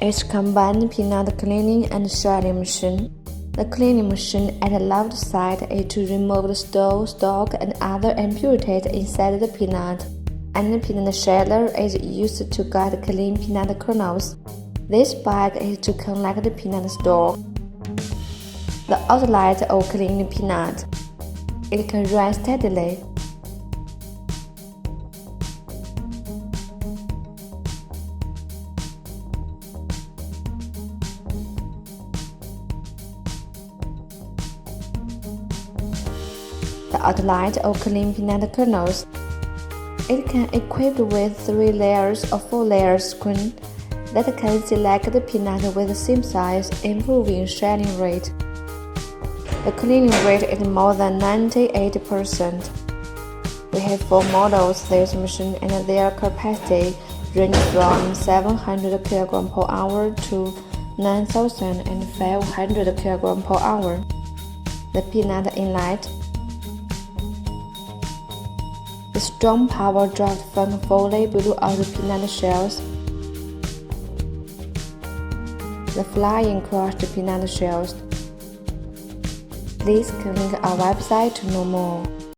is combined peanut cleaning and shredding machine. The cleaning machine at the left side is to remove the stool, stalk, and other impurities inside the peanut, and the peanut shredder is used to get clean peanut kernels. This bag is to collect the peanut stalk. The outlet of clean peanut. It can run steadily. The outlet of clean peanut kernels. It can equipped with 3 layers or 4 layers screen that can select the peanut with the same size, improving shredding rate. The cleaning rate is more than 98%. We have 4 models this machine and their capacity range from 700 kg per hour to 9,500 kg per hour. The peanut inlet. The strong power draft fan fully blew out the peanut shells. The flying crushed peanut shells. Please click our website to know more.